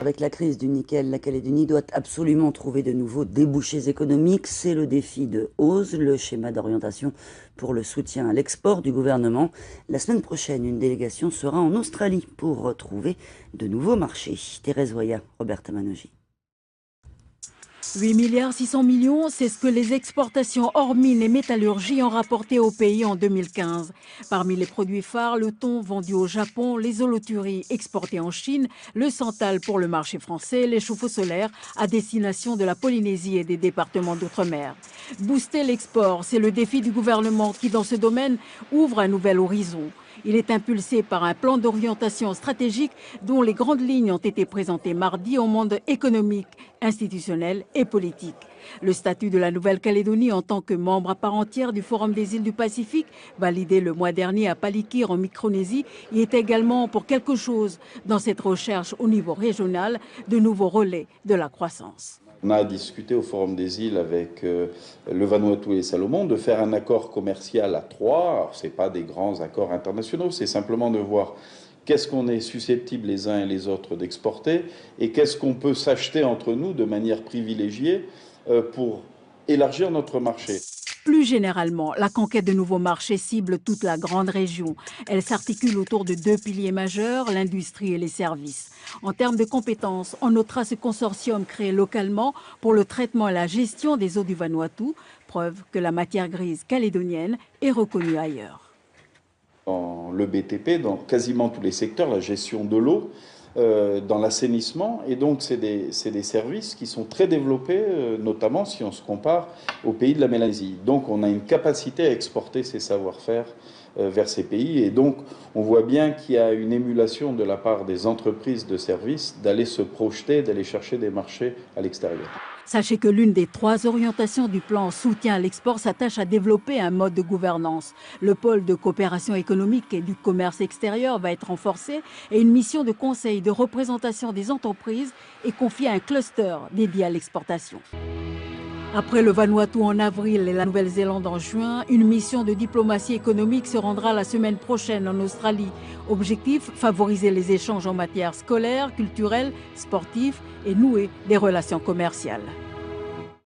avec la crise du nickel, la Calédonie doit absolument trouver de nouveaux débouchés économiques. C'est le défi de OSE, le schéma d'orientation pour le soutien à l'export du gouvernement. La semaine prochaine, une délégation sera en Australie pour retrouver de nouveaux marchés. Thérèse Voya, Roberta Manoji. 8,6 milliards, c'est ce que les exportations hors mines et métallurgie ont rapporté au pays en 2015. Parmi les produits phares, le thon vendu au Japon, les holoturies exportées en Chine, le santal pour le marché français, les chauffe-eau solaires à destination de la Polynésie et des départements d'outre-mer. Booster l'export, c'est le défi du gouvernement qui, dans ce domaine, ouvre un nouvel horizon. Il est impulsé par un plan d'orientation stratégique dont les grandes lignes ont été présentées mardi au monde économique, institutionnel et politique. Le statut de la Nouvelle-Calédonie en tant que membre à part entière du Forum des îles du Pacifique, validé le mois dernier à Palikir en Micronésie, y est également pour quelque chose dans cette recherche au niveau régional de nouveaux relais de la croissance. On a discuté au Forum des îles avec le Vanuatu et les Salomon de faire un accord commercial à trois. Alors, ce n'est pas des grands accords internationaux, c'est simplement de voir qu'est-ce qu'on est susceptible les uns et les autres d'exporter et qu'est-ce qu'on peut s'acheter entre nous de manière privilégiée pour élargir notre marché. Plus généralement, la conquête de nouveaux marchés cible toute la grande région. Elle s'articule autour de deux piliers majeurs, l'industrie et les services. En termes de compétences, on notera ce consortium créé localement pour le traitement et la gestion des eaux du Vanuatu, preuve que la matière grise calédonienne est reconnue ailleurs. Dans le BTP, dans quasiment tous les secteurs, la gestion de l'eau, dans l'assainissement, et donc c'est des services qui sont très développés, notamment si on se compare aux pays de la Mélanésie. Donc on a une capacité à exporter ces savoir-faire vers ces pays, et donc on voit bien qu'il y a une émulation de la part des entreprises de services d'aller se projeter, d'aller chercher des marchés à l'extérieur. Sachez que l'une des trois orientations du plan soutien à l'export s'attache à développer un mode de gouvernance. Le pôle de coopération économique et du commerce extérieur va être renforcé et une mission de conseil de représentation des entreprises est confiée à un cluster dédié à l'exportation. Après le Vanuatu en avril et la Nouvelle-Zélande en juin, une mission de diplomatie économique se rendra la semaine prochaine en Australie. Objectif, favoriser les échanges en matière scolaire, culturelle, sportive et nouer des relations commerciales.